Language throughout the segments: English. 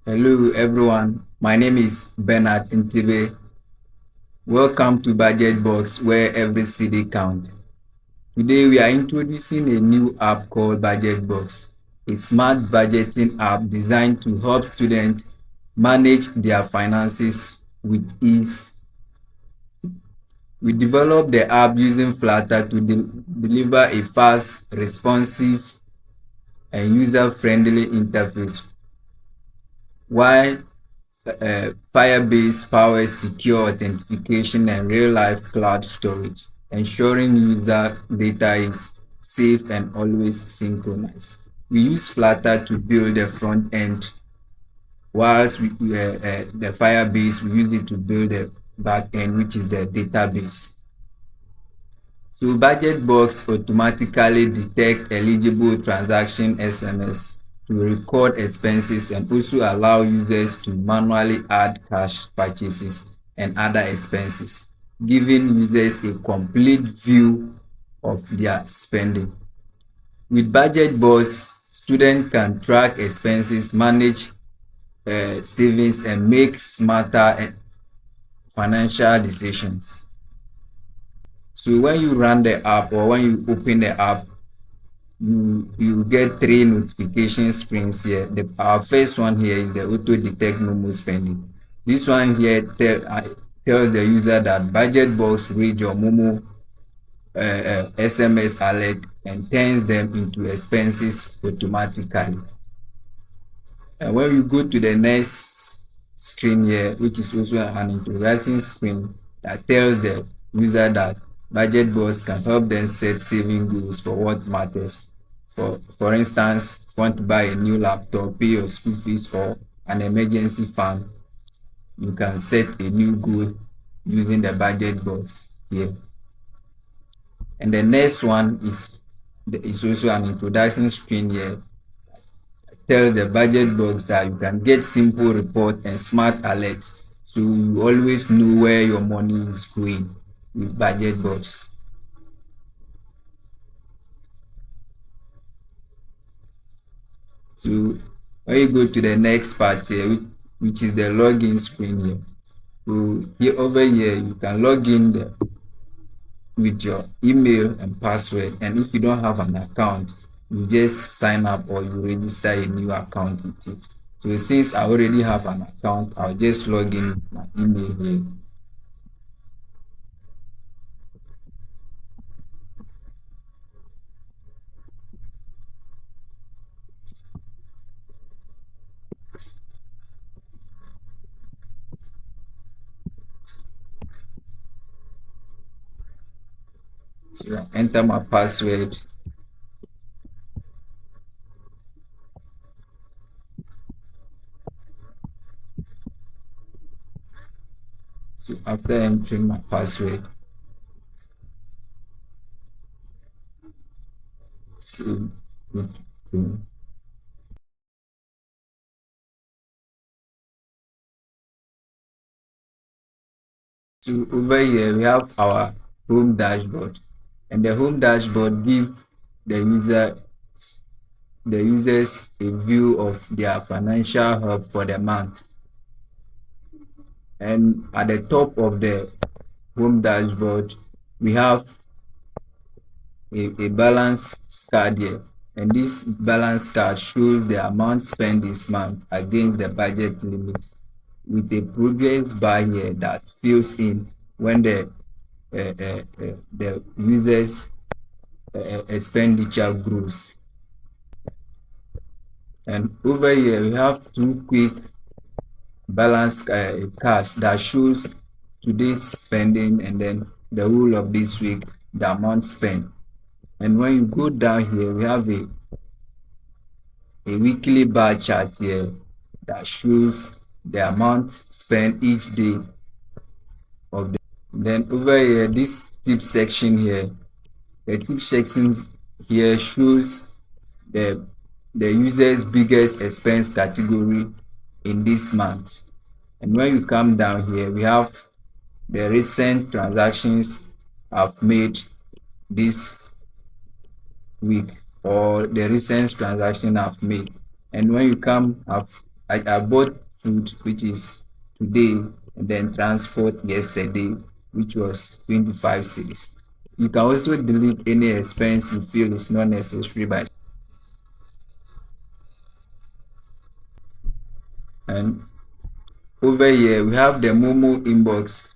Hello everyone, my name is Bernard Ntibe. Welcome to Budget Box where every city counts. Today we are introducing a new app called Budget Box, a smart budgeting app designed to help students manage their finances with ease. We developed the app using Flutter to deliver a fast, responsive, and user-friendly interface, while Firebase powers secure authentication and real-life cloud storage, ensuring user data is safe and always synchronized. We use Flutter to build the front end, whilst the Firebase, we use it to build the back end, which is the database. So BudgetBox automatically detect eligible transaction SMS to record expenses and also allow users to manually add cash purchases and other expenses, giving users a complete view of their spending. With BudgetBox, students can track expenses, manage savings, and make smarter financial decisions. So when you run the app or when you open the app, you get three notification screens here. Our first one here is the auto detect MoMo spending. This one here tells the user that budget box read your MoMo SMS alert and turns them into expenses automatically. And when you go to the next screen here, which is also an introducing screen that tells the user that budget box can help them set saving goals for what matters. For instance, if you want to buy a new laptop, pay your school fees, or an emergency fund, you can set a new goal using the budget box here. And the next one is also an introduction screen here. Tells the budget box that you can get simple report and smart alerts, so you always know where your money is going with budget box. So when you go to the next part here, which is the login screen here, so over here you can log in with your email and password, and if you don't have an account, you just sign up or you register a new account with it. So since I already have an account, I'll just log in with my email here. So I enter my password. So after entering my password, save it. So over here we have our home dashboard, and the home dashboard gives the users a view of their financial health for the month. And at the top of the home dashboard, we have a balance card here, and this balance card shows the amount spent this month against the budget limit, with a progress bar here that fills in when the user's expenditure grows. And over here we have two quick balance cards that shows today's spending and then the whole of this week, the amount spent. And when you go down here, we have a weekly bar chart here that shows the amount spent each day of the. Then over here, this tip section here, the tip section here shows the user's biggest expense category in this month. And when you come down here, we have the recent transactions I've made this week, or the recent transaction I've made. And when you come, I've I bought food, which is today, and then transport yesterday, which was 25 cedis. You can also delete any expense you feel is not necessary by. And over here we have the MoMo inbox.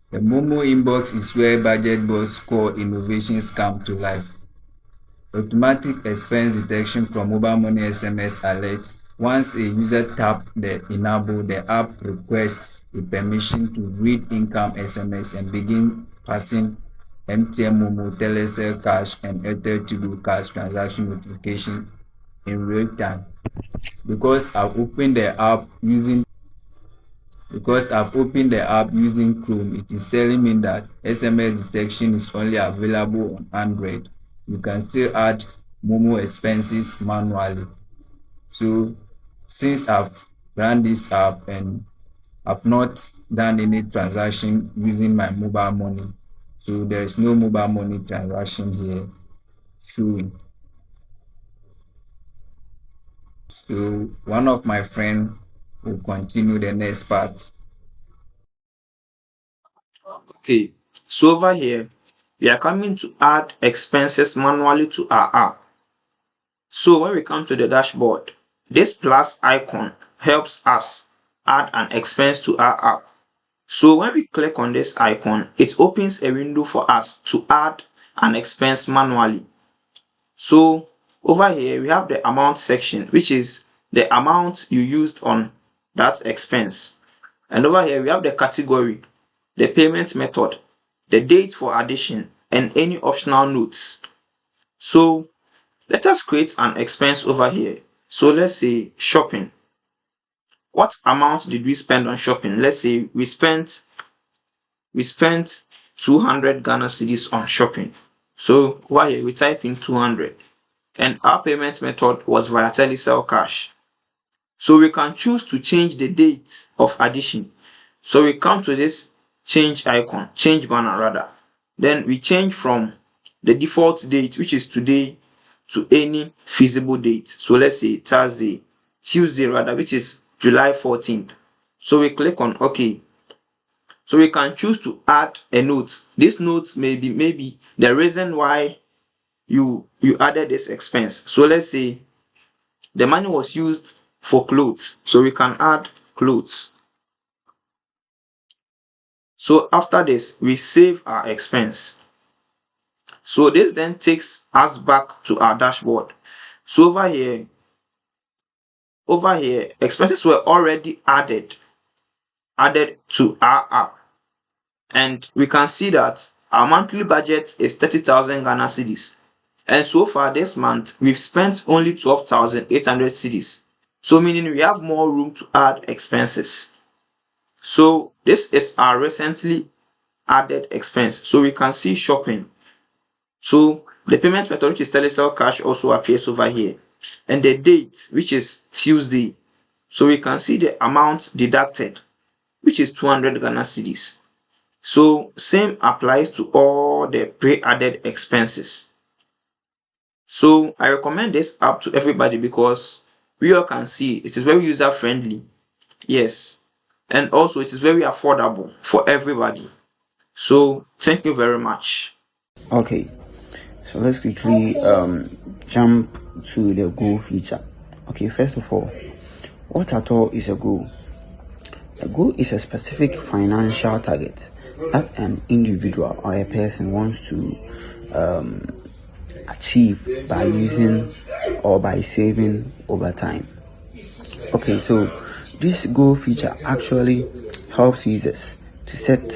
The MoMo inbox is where budget boss core innovations come to life. Automatic expense detection from mobile money SMS alert. Once a user tap the enable, the app requests a permission to read income SMS and begin passing MTN Momo, Telecel Cash, and Airtel to go cash transaction notification in real time. Because I've opened the app using Chrome, it is telling me that SMS detection is only available on Android. You can still add Momo expenses manually. So since I've run this app and I've not done any transaction using my mobile money, so there is no mobile money transaction here showing. So one of my friend will continue the next part. Okay, so over here, we are coming to add expenses manually to our app. So when we come to the dashboard, this plus icon helps us add an expense to our app. So when we click on this icon, it opens a window for us to add an expense manually. So over here, we have the amount section, which is the amount you used on that expense. And over here, we have the category, the payment method, the date for addition, and any optional notes. So let us create an expense over here. So let's say shopping. What amount did we spend on shopping? Let's say we spent 200 Ghana cedis on shopping. So over here we type in 200, and our payment method was via Telecel Cash. So we can choose to change the date of addition. So we come to this change banner rather. Then we change from the default date, which is today, to any feasible date. So let's say Tuesday rather, which is July 14th. So we click on OK. So we can choose to add a note. This note may be maybe the reason why you added this expense. So let's say the money was used for clothes. So we can add clothes. So after this, we save our expense. So this then takes us back to our dashboard. So over here, expenses were already added to our app. And we can see that our monthly budget is 30,000 Ghana cedis. And so far this month, we've spent only 12,800 cedis. So meaning we have more room to add expenses. So this is our recently added expense. So we can see shopping. So the payment method, which is Telecel Cash, also appears over here. And the date, which is Tuesday. So we can see the amount deducted, which is 200 Ghana cedis. So same applies to all the pre-added expenses. So I recommend this app to everybody because we all can see it is very user friendly. Yes. And also it is very affordable for everybody. So thank you very much. Okay, so let's quickly jump to the goal feature. Okay, first of all, what at all is a goal? A goal is a specific financial target that an individual or a person wants to achieve by using or by saving over time. Okay, so this goal feature actually helps users to set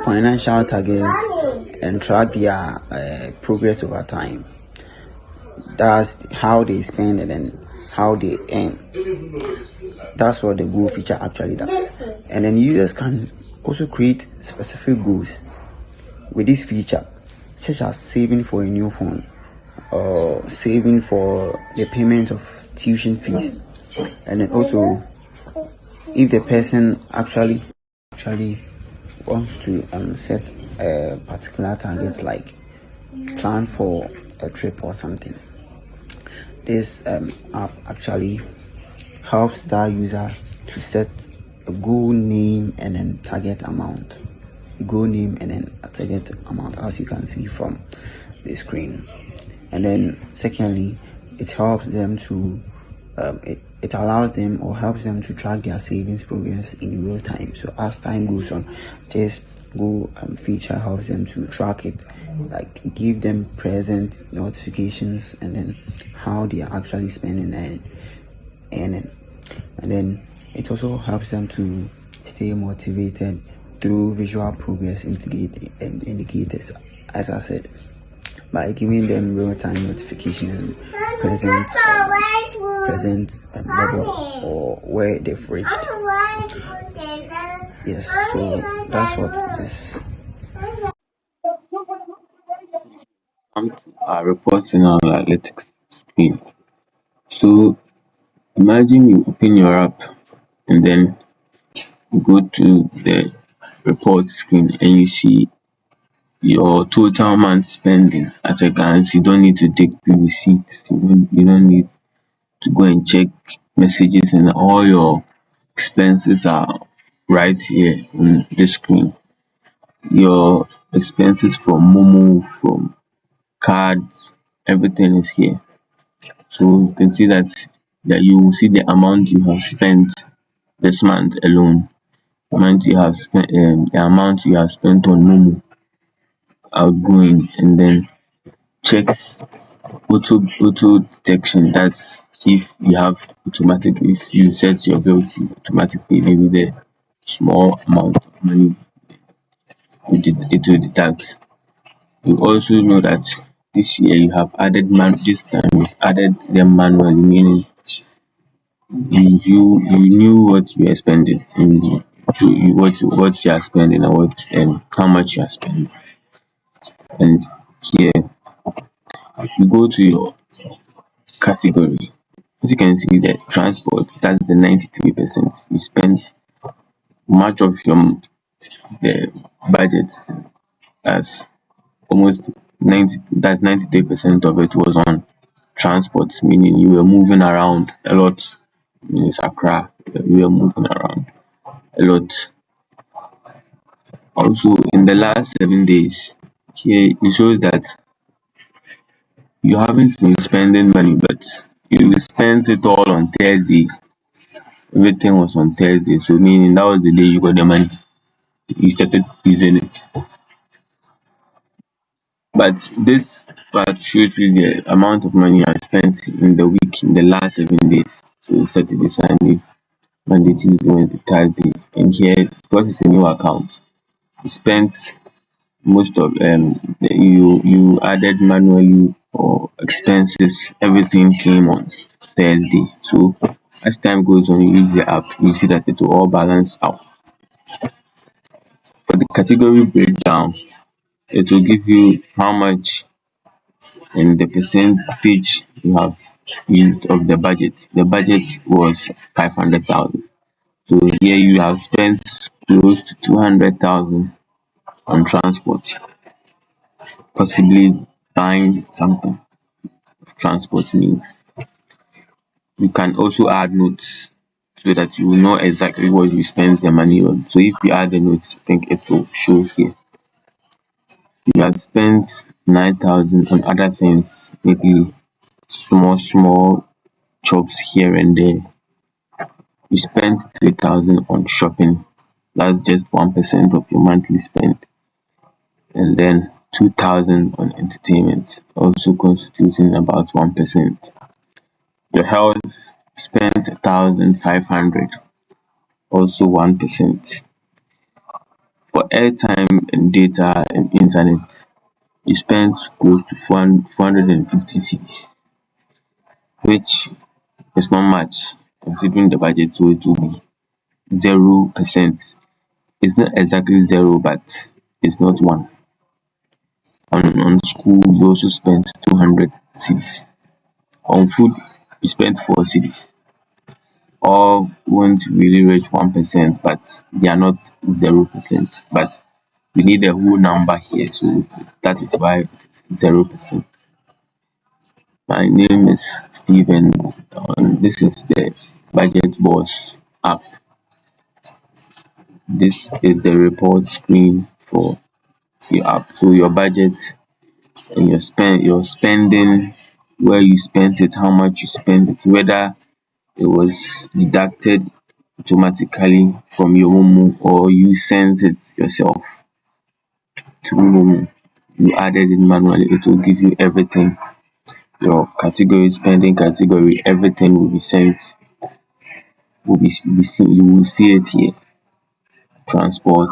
financial targets and track their progress over time. That's how they spend and then how they earn. That's what the goal feature actually does. And then users can also create specific goals with this feature, such as saving for a new phone or saving for the payment of tuition fees. And then also, if the person actually wants to set a particular target, like plan for a trip or something, this app actually helps that user to set a goal name and then target amount. A goal name and then a target amount, as you can see from the screen. And then secondly, it helps them to it allows them or helps them to track their savings progress in real time. So as time goes on, this goal feature helps them to track it, like give them present notifications and then how they are actually spending and earning. And then it also helps them to stay motivated through visual progress indicators, as I said, by giving them real-time notification and present level or where they've reached. Yes, so that's what it is. Come to our reporting and analytics screen. So imagine you open your app and then you go to the report screen and you see your total month spending at a glance. You don't need to dig the receipts. You don't need to go and check messages, and all your expenses are right here on the screen. Your expenses from MoMo, from cards, everything is here. So you can see that you will see the amount you have spent this month alone, the amount you have spent on Momo outgoing, and then check auto detection. That's if you have automatically you set your bill to automatically maybe the small amount of money it will deduct. You also know that this year you have added this time you added them manually, meaning you knew what you were spending, what you are spending, and how much you are spending. And here you go to your category. As you can see, the transport, that's the 93%. You spent much of the budget, as almost 93% of it was on transport, meaning you were moving around a lot. In Accra, we were moving around a lot. Also, in the last 7 days, here it shows that you haven't been spending money, but you spent it all on Thursday. Everything was on Thursday, so meaning that was the day you got the money. You started using it. But this part shows you the amount of money I spent in the week in the last 7 days. So Saturday, Sunday, Monday, Tuesday, Wednesday, Thursday. And here, because it's a new account, you spent most of you added manually or expenses, everything came on Thursday. So as time goes on, you use the app, you see that it will all balance out. For the category breakdown, it will give you how much and the percentage you have used of the budget. The budget was 500,000. So here you have spent close to 200,000 on transport, possibly buying something transport means. You can also add notes so that you will know exactly what you spend the money on. So if you add the notes, I think it will show here. You have spent 9,000 on other things, maybe small chops here and there. You spent 3,000 on shopping. That's just 1% of your monthly spend. And then 2,000 on entertainment, also constituting about 1%. Your health spent 1,500, also 1%. For airtime and data and internet, you spent close to 450 cedis, which is not much considering the budget, so it will be 0%. It's not exactly zero, but it's not one. On school, you also spent 200 cedis. On food, you spent 4 cedis. All won't really reach 1%, but they are not 0%. But we need a whole number here, so that is why it's 0%. My name is Even this is the Budget Boss app. This is the report screen for your app. So your budget and your spending, where you spent it, how much you spent it, whether it was deducted automatically from your MoMo or you sent it yourself through MoMo. You added it manually. It will give you everything. Your category, spending category, everything will be sent. You will see it here. Transport,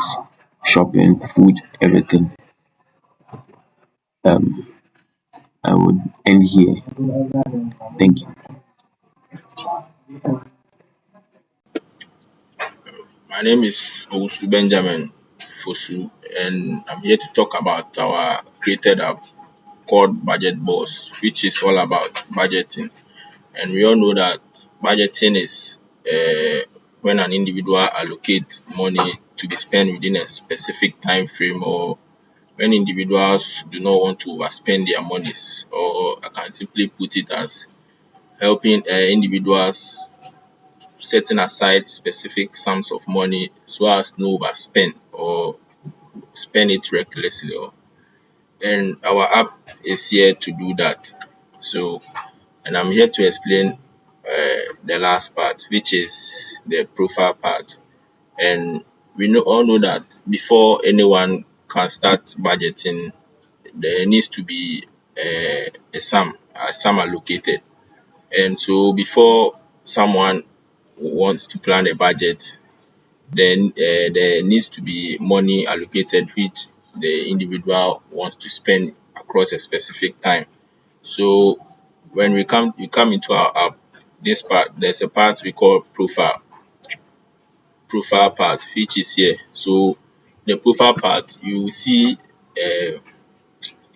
shopping, food, everything. Um, I would end here. Thank you. My name is Owusu Benjamin Fosu, and I'm here to talk about our created app called Budget Boss, which is all about budgeting. And we all know that budgeting is when an individual allocates money to be spent within a specific time frame, or when individuals do not want to overspend their monies, or I can simply put it as helping individuals setting aside specific sums of money so as no overspend or spend it recklessly. And our app is here to do that. So, and I'm here to explain the last part, which is the profile part. And all know that before anyone can start budgeting, there needs to be a sum allocated. And so before someone wants to plan a budget, then there needs to be money allocated which the individual wants to spend across a specific time. So when we come into our app, this part there's a part we call profile part, which is here. So the profile part, you will see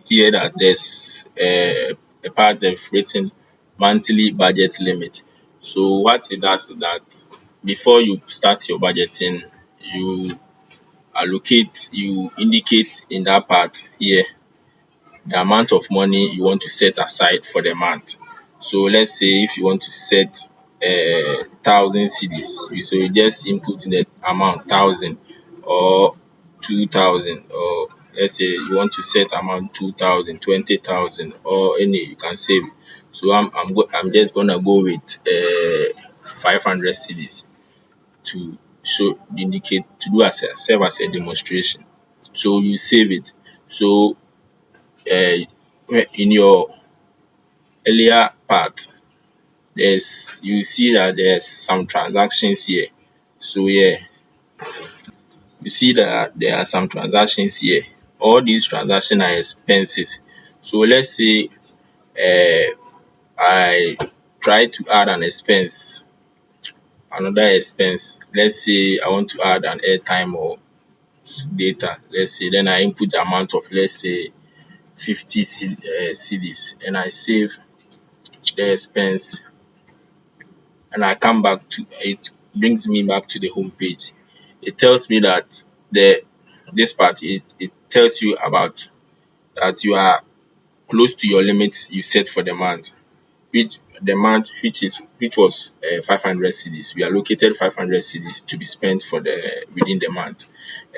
here that there's a part they've written monthly budget limit. So what it does is that before you start your budgeting, you you indicate in that part here the amount of money you want to set aside for the month. So let's say if you want to set 1,000 cedis, so you just input the amount 1,000 or 2,000, or let's say you want to set amount 2,000, 20,000, or any you can save. So I'm just gonna go with 500 cedis to indicate to do as serve as a demonstration. So you save it. So in your earlier part, you see that there's some transactions here. So yeah, you see that there are some transactions here. All these transactions are expenses. So let's say I try to add another expense. Let's say I want to add an airtime or data. Let's say then I input the amount of, let's say, 50 cedis, and I save the expense, and I come back to it, brings me back to the home page. It tells me that this part, it tells you about that you are close to your limits you set for the month, which was 500 cedis. We allocated 500 cedis to be spent for the within the month,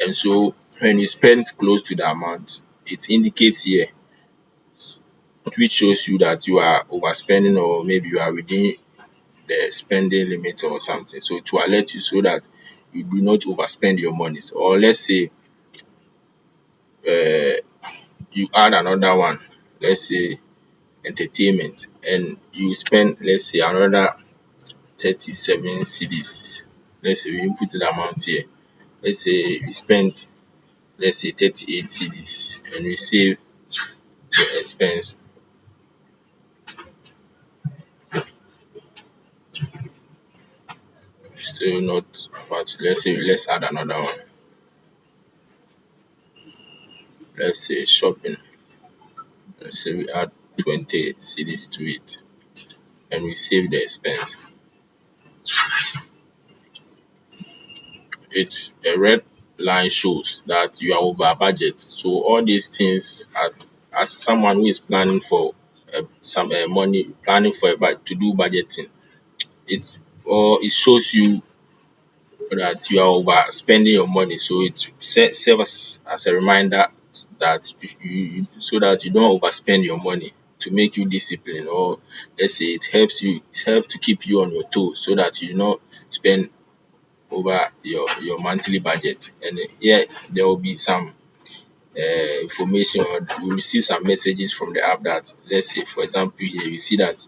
and so when you spend close to the amount, it indicates here, which shows you that you are overspending, or maybe you are within the spending limit or something. So to alert you so that you do not overspend your money. Or let's say you add another one, let's say entertainment, and you spend, let's say, another 37 cedis. Let's say we input the amount here. Let's say we spent, let's say, 38 cedis, and we save the expense. Still not, but let's say let's add another one. Let's say shopping. Let's say we add 20 cedis to it, and we save the expense. It's a red line shows that you are over budget. So all these things are, as someone who is planning for some money planning for to do budgeting. It shows you that you are overspending your money. So it serves as a reminder that so that you don't overspend your money, to make you disciplined, or let's say it helps to keep you on your toes so that you do not spend over your monthly budget. And here there will be some information, or you receive some messages from the app that, let's say for example here you see that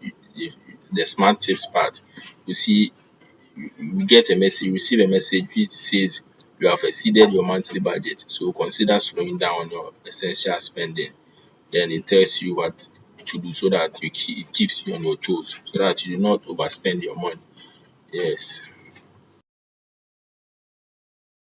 the smart tips part, you see you get a message, you receive a message which says you have exceeded your monthly budget, so consider slowing down on your essential spending. Then it tells you what to do so that it keeps you on your toes, so that you do not overspend your money. Yes.